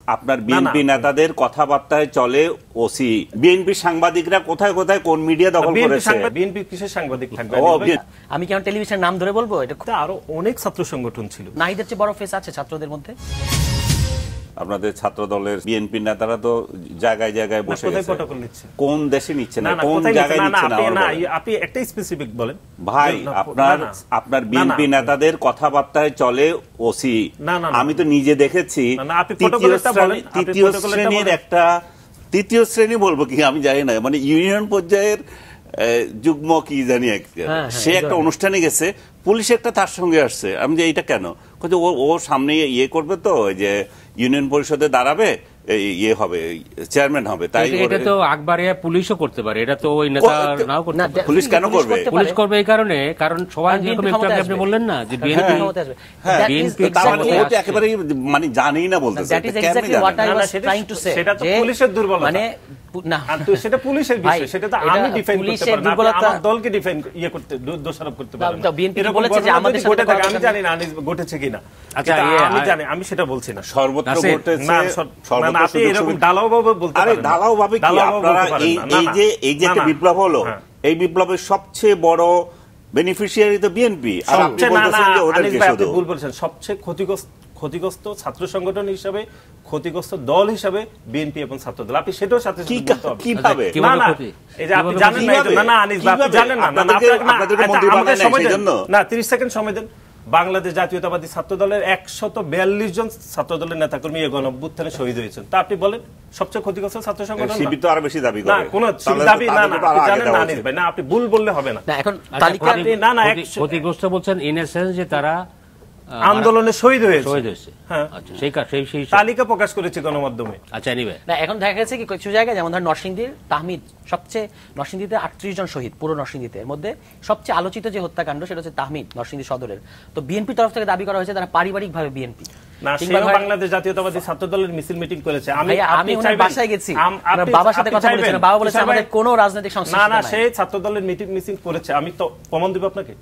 আপনার বিএনপি নেতাদের কথাবার্তায় চলে ওসি, বিএনপি সাংবাদিকরা কোথায় কোথায় কোন মিডিয়া দখল করেছে? বিএনপি কিসের সাংবাদিক থাকবে? আমি কেন টেলিভিশনের নাম ধরে বলবো? এটা আরো অনেক ছাত্র সংগঠন ছিল, নাহিদের চেয়ে বড় ফেস আছে ছাত্রদের মধ্যে। আপনাদের ছাত্র দলের বিএনপি নেতারা তো জায়গায় জায়গায় বসে গেছে। কোন দেশে নিচ্ছে না, কোন জায়গায় নিচ্ছে না? আপনি একটা স্পেসিফিক বলেন ভাই। আপনার বিএনপি নেতাদের কথাবার্তায় চলে ওসি, আমি তো নিজে দেখেছি। তৃতীয় শ্রেণী বলবো কি আমি জানি না, মানে ইউনিয়ন পর্যায়ের যুগ্ম কি জানি সে একটা অনুষ্ঠানে গেছে, পুলিশ একটা তার সঙ্গে আসছে। আমি যে এইটা কেন? ও সামনে ইয়ে করবে তো, যে ইউনিয়ন পরিষদে দাঁড়াবে, ইয়ে হবে, চেয়ারম্যান হবে, তাই এটা তো আকবরিয়া পুলিশও করতে পারে, এটা তো ওই নেতা নাও করতে পারে। পুলিশ কেন করবে? পুলিশ করবে এই কারণে, কারণ সবাই যেরকম আপনি বললেন না যে বিএনপি একেবারে মানে জানেই না বলতেছে, সেটা তো পুলিশের দুর্বলতা, মানে না সেটা পুলিশের বিষয়, সেটা তো আমি ডিফেন্ড করতে পারি না, আমার দলকে ডিফেন্ড ইয়ে করতে দোষারোপ করতে পারি না। বিএনপি বলেছে যে আমাদের সাথে আমি জানি না আনিস ঘটেছে কিনা, আচ্ছা আমি জানি, আমি সেটা বলছি না। সর্বত্র ঘটেছে, না আপনি এরকম ঢালাওভাবে বলতে পারেন। আরে ঢালাওভাবে কি? আপনারা এই যে একটা বিপ্লব হলো, এই বিপ্লবের সবচেয়ে বড় বেনিফিশিয়ারি তো বিএনপি, আর আপনি বলতেছেন যে ওদেরকে শুধু। ভুল বলছেন, সবচেয়ে ক্ষতিগ্রস্ত ছাত্র সংগঠন হিসাবে, ক্ষতিগ্রস্ত দল হিসাবে বিএনপি এবং ছাত্র দল। আপনি সেটাও সাথে কিভাবে? এই যে আপনি জানেন না, না আনিস আপনি জানেন না, না 30 সেকেন্ড সময় দেন। বাংলাদেশ জাতীয়তাবাদী ছাত্র দলের 142 জন ছাত্র দলের নেতাকর্মী এই গণঅভ্যুত্থানে শহীদ হয়েছেন। তা আপনি বলেন সবচেয়ে ক্ষতিগ্রস্ত ছাত্র সংগঠন শিবির তো আরো বেশি দাবি করে। না কোন দাবি না, আপনি জানেন না আনিস ভাই, না আপনি ভুল বললে হবে না। এখন তালিকা না ক্ষতিগ্রস্ত বলছেন ইন এ সেন্স যে তারা আন্দোলনে শহীদ হয়েছে। হ্যাঁ, সেই তালিকা প্রকাশ করেছে গণমাধ্যমে। আচ্ছা এনিওয়ে, না এখন দেখা গেছে কি কিছু জায়গায়, যেমন ধর নরসিংদীর তাহমিদ, সবচেয়ে নরসিংদীতে 38 জন শহীদ পুরো নরসিংদীতে, এর মধ্যে সবচেয়ে আলোচিত যে হত্যাকাণ্ড সেটা হচ্ছে তাহমিদ নরসিংদী সদরের। তো বিএনপির তরফ থেকে দাবি করা হয়েছে তারা পারিবারিকভাবে বিএনপি না, বাংলাদেশ জাতীয়তাবাদী ছাত্র দলের মিছিল মিটিং করেছে। আমি ওনার বাসায় গেছি, বাবার সাথে কথা বলেছি, বাবা বলেছে আমাদের কোনো রাজনৈতিক সংশ্লিষ্টতা নাই। না না, সেই ছাত্র দলের মিটিং মিছিল করেছে, আমি তো প্রমাণ দিব আপনাকে।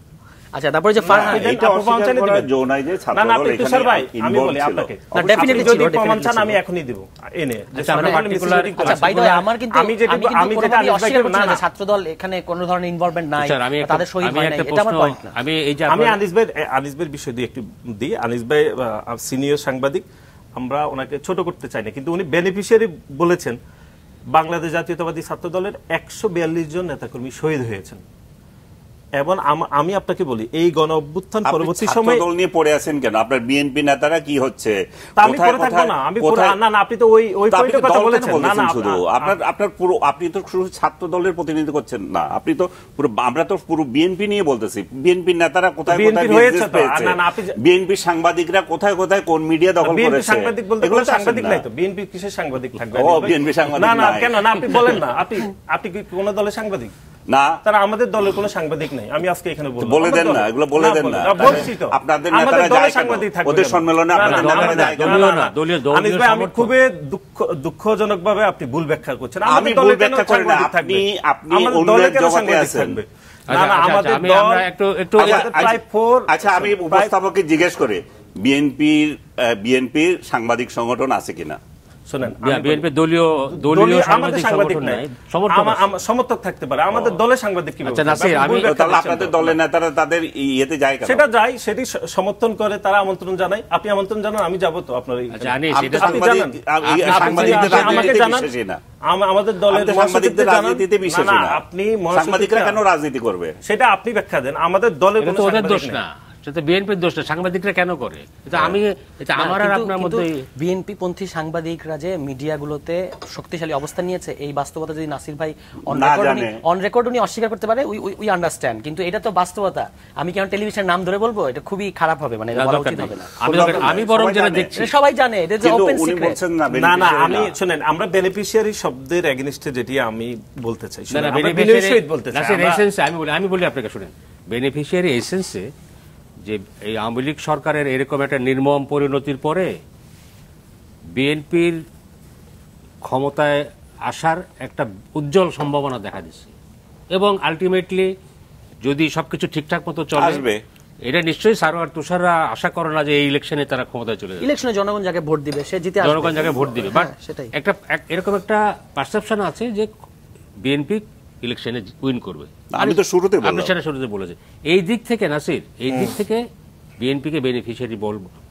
আচ্ছা তারপরে যে ফারহান, এটা অস্বীকার করার জো নাই যে ছাত্র দল এখানে তুষার ভাই, আমি বলি আপনাকে, না ডেফিনেটলি যদি প্রমাণ চান আমি এখনই দিব এনে। আচ্ছা বাই দ্য ওয়ে, আমার কিন্তু আমি যেটা অস্বীকার করছি না ছাত্র দল এখানে কোনো ধরনের ইনভলভমেন্ট নাই, তাদের শহীদ হয় না, এটা আমার পয়েন্ট না। আমি আনিস ভাইয়ের বিষয় দিয়ে একটু দিই। আনিস ভাই সিনিয়র সাংবাদিক, আমরা ওনাকে ছোট করতে চাই না, কিন্তু উনি বেনিফিশিয়ারি বলেছেন বাংলাদেশ জাতীয়তাবাদী ছাত্র দলের 142 জন নেতাকর্মী শহীদ হয়েছেন। এবং আমি আপনাকে বলি, এই গণ অভ্যুত্থান পরবর্তী সময়ে দল নিয়ে পড়ে আছেন কেন? আপনার বিএনপি নেতারা কি হচ্ছে? আমি পড়ে থাকবো না, আমি না না, আপনি তো ওই পয়েন্টের কথা বলেছেন। না না, শুধু আপনার পুরো, আপনি তো শুধু ছাত্র দলের প্রতিনিধিত্ব করছেন না, আপনি তো পুরো, আমরা তো পুরো বিএনপি নিয়ে বলতেছি। বিএনপি নেতারা কোথায় কোথায় বিজনেস পেয়েছে, বিএনপি সাংবাদিকরা কোথায় কোথায় কোন মিডিয়া দখল করেছে, সাংবাদিক বলতে কোনো সাংবাদিক নাই তো। বিএনপি কিসের সাংবাদিক থাকবে? ও বিএনপি সাংবাদিক না না, কেন না, আপনি বলেন না, আপনি কি কোন দলের সাংবাদিক? না, তারা আমাদের দলের কোনো সাংবাদিক নাই। আমি আজকে এখানে বলে দেন না, এগুলো বলে দেন না। বলছি তো, আপনাদের নেতারা যায় সাংবাদিক থাকবে ওদের সম্মেলনে, আপনাদের নেতারা যায় না। আনিস ভাই, আমি খুবই দুঃখজনকভাবে আপনি ভুল ব্যাখ্যা করছেন। আমি ভুল ব্যাখ্যা করি না, আপনি অন্যের জগতে আছেন। না না, আমাদের দল একটু আচ্ছা, আমি উপস্থাপককে জিজ্ঞেস করে বিএনপির সাংবাদিক সংগঠন আছে কিনা শুনেন। বিএনপি দলীয় সাংবাদিক সংগঠন নাই, সমর্থক থাকতে পারে, আমাদের দলের সাংবাদিক কি? আচ্ছা নাসির, আপনাদের দলের নেতারা তাদের ইয়েতে যায়, সেটা যায়, সেটি সমর্থন করে, তারা আমন্ত্রণ জানায়। আপনি আমন্ত্রণ জানান, আমি যাবো তো আপনার। আমাদের দলের সাংবাদিকদের রাজনীতিতে বিশ্বাস না, আপনি সাংবাদিকরা কেন রাজনীতি করবে সেটা আপনি ব্যাখ্যা দেন। আমাদের দলের কোনো দোষ না, সেটা বিএনপির দোষ না, সাংবাদিকরা কেন করে এটা আমি, এটা আমার আর আপনার মধ্যে। বিএনপি পন্থী সাংবাদিকরা যে মিডিয়াগুলোতে শক্তিশালী অবস্থান নিয়েছে, এই বাস্তবতা যদি নাসির ভাই অন রেকর্ড উনি অস্বীকার করতে পারে, উই আন্ডারস্ট্যান্ড, কিন্তু এটা তো বাস্তবতা। আমি কেন টেলিভিশনের নাম ধরে বলবো? এটা খুবই খারাপ হবে, মানে বলা উচিত হবে না। আমি বরং যেটা দেখছি সবাই জানে, এটা যে ওপেন সিক্রেট। না না, আমি শুনেন, আমরা বেনিফিশিয়ারি শব্দের এগেইনস্টে যেটি আমি বলতে চাই, আমি বলি আপনাকে, শুনেন, বেনিফিশিয়ারি এসেন্সে যে এই আওয়ামী লীগ সরকারের এরকম একটা নির্মম পরিণতির পরে বিএনপির ক্ষমতায় আসার একটা উজ্জ্বল সম্ভাবনা দেখা দিচ্ছে, এবং আলটিমেটলি যদি সবকিছু ঠিকঠাক মতো চলে এটা নিশ্চয়ই সারোয়ার তুষাররা আশা করে না যে এই ইলেকশনে তারা ক্ষমতায় চলে যাবে। ইলেকশনে জনগণ যাকে ভোট দিবে সে জিতে আসবে, জনগণ যাকে ভোট দিবে। বাট সেটাই একটা এরকম একটা পারসেপশন আছে যে বিএনপি ইলেকশনে উইন করবে। আমি তো শুরুতে বললাম, আপনি সেটা শুরুতে বলেছেন। এই দিক থেকে নাসির, এই দিক থেকে বিএনপিকে বেনিফিশিয়ারি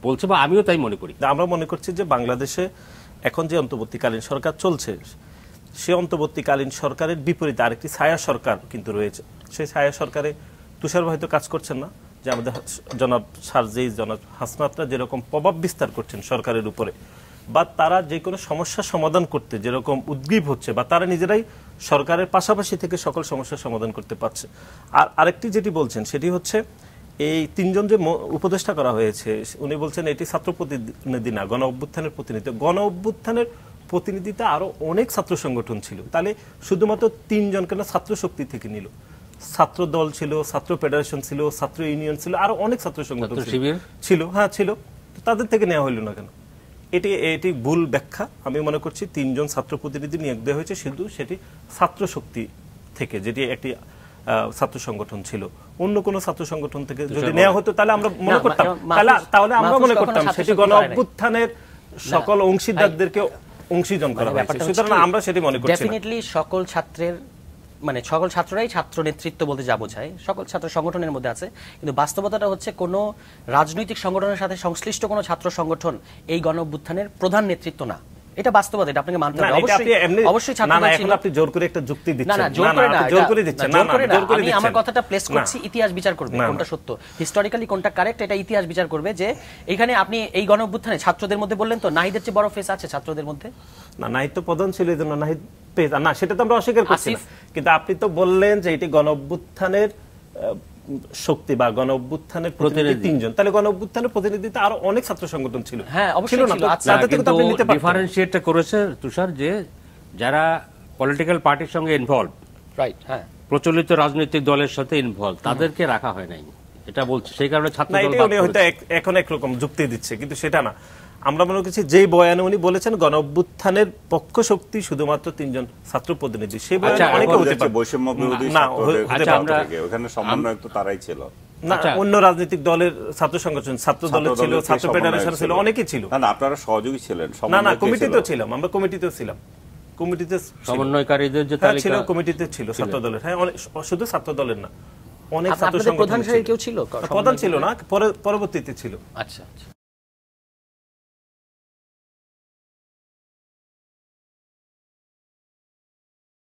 বলছে, বা আমিও তাই মনে করি। আমরা মনে করছি যে বাংলাদেশে এখন যে অন্তর্বর্তীকালীন সরকার চলছে, সে অন্তর্বর্তীকালীন সরকারের বিপরীতে আরেকটি ছায়া সরকার কিন্তু রয়েছে। সেই ছায়া সরকারে তুষার হয়তো কাজ করছেন না, যে আমাদের জনাব সারজিস, জনাব হাসনাতরা যেরকম প্রভাব বিস্তার করছেন সরকারের উপরে, বা তারা যে কোনো সমস্যার সমাধান করতে যেরকম উদ্গ্রীব হচ্ছে, বা তারা নিজেরাই সরকারের পাশাপাশি থেকে সকল সমস্যার সমাধান করতে পারছে। আর আরেকটি যেটি বলছেন সেটি হচ্ছে এই তিনজন যে উপদেষ্টা করা হয়েছে, উনি বলছেন এটি ছাত্র প্রতিনিধি না, গণ অভ্যুত্থানের প্রতিনিধি। গণ অভ্যুত্থানের প্রতিনিধিতা আরো অনেক ছাত্র সংগঠন ছিল, তাহলে শুধুমাত্র তিনজন কেন ছাত্র শক্তি থেকে নিল? ছাত্র দল ছিল, ছাত্র ফেডারেশন ছিল, ছাত্র ইউনিয়ন ছিল, আরো অনেক ছাত্র সংগঠন ছিল। হ্যাঁ ছিল, তাদের থেকে নেওয়া হইল না কেন? এটি ভুল ব্যাখ্যা। আমি মনে করছি তিনজন ছাত্র প্রতিনিধি নিয়োগ দেওয়া হয়েছে শুধু সেটি ছাত্র শক্তি থেকে, যেটি একটি ছাত্র সংগঠন ছিল। অন্য কোন ছাত্র সংগঠন থেকে যদি নেওয়া হতো তাহলে আমরা মনে করতাম, তাহলে আমরা মনে করতাম সেটি গণ অভ্যুত্থানের সকল অংশীদারদেরকে অংশীজন করা হয়েছে। সুতরাং আমরা সেটি মনে করছি ডেফিনেটলি সকল ছাত্রের মানে সকল ছাত্ররাই ছাত্র নেতৃত্ব বলতে যা বোঝায় সকল ছাত্র সংগঠনের মধ্যে আছে, কিন্তু বাস্তবতাটা হচ্ছে কোনো রাজনৈতিক সংগঠনের সাথে সংশ্লিষ্ট কোনো ছাত্র সংগঠন এই গণ অভ্যুত্থানের প্রধান নেতৃত্ব না। এটা বাস্তবতা, এটা আপনাকে মানতে হবে। অবশ্যই ছাত্ররা ছিল। আপনি জোর করে একটা যুক্তি দিচ্ছেন। না জোর করে না, জোর করে দিচ্ছেন। আমি আমার কথাটা প্লেস করছি, ইতিহাস বিচার করবে কোনটা সত্য, হিস্টোরিক্যালি কোনটা কারেক্ট, এটা ইতিহাস বিচার করবে। যে এখানে আপনি এই গণ অভ্যুত্থানে ছাত্রদের মধ্যে বললেন তো নাহিদের চেয়ে বড় ফেস আছে ছাত্রদের মধ্যে? না, নাহিদ তো প্রধান ছিল, এইজন্য নাহিদ পেজ না, সেটা তো আমরা অস্বীকার করছি না। কিন্তু আপনি তো বললেন যে এটি গণ অভ্যুত্থানের শক্তি বা গণ অভ্যুত্থানের প্রতিনিধি তিনজন, তাহলে গণ অভ্যুত্থানের প্রতিনিধিতে আরো অনেক ছাত্র সংগঠন ছিল। হ্যাঁ অবশ্যই ছিল। কিন্তু ডিফারেন্সিয়েটটা করেছে তুষার যে যারা পলিটিক্যাল পার্টির সঙ্গে ইনভলভ, রাইট, হ্যাঁ, প্রচলিত রাজনৈতিক দলের সাথে ইনভলভ, তাদেরকে রাখা হয় নাই, এটা বলছে। সেই কারণে ছাত্র দল হয়তো এখন একরকম যুক্তি দিচ্ছে, কিন্তু সেটা না। আমরা মনে করছি যে বয়ানে উনি বলেছেন গণ অভ্যুত্থানের পক্ষ শক্তি শুধুমাত্র তিনজন ছাত্র প্রতিনিধি, সেই বয়ানে অনেকে হতে পারে বৈষম্য বিরোধী ওখানে সমন্বয়ক তো তারাই ছিল না, অন্য রাজনৈতিক দলের ছাত্র সংগঠন, ছাত্র দলের ছিল, ছাত্র ফেডারেশন ছিল, অনেকেই ছিল। না আপনারা সহযোগী ছিলেন? না কমিটিতেও ছিলাম, আমরা কমিটিতেও ছিলাম, কমিটিতে সমন্বয়কারীদের যে তালিকা ছিল কমিটিতে ছিল ছাত্র দলের। হ্যাঁ, শুধু ছাত্র দলের না, অনেক ছাত্র সংগঠন প্রধান ছিল, প্রধান ছিল না, পরবর্তীতে ছিল। আচ্ছা।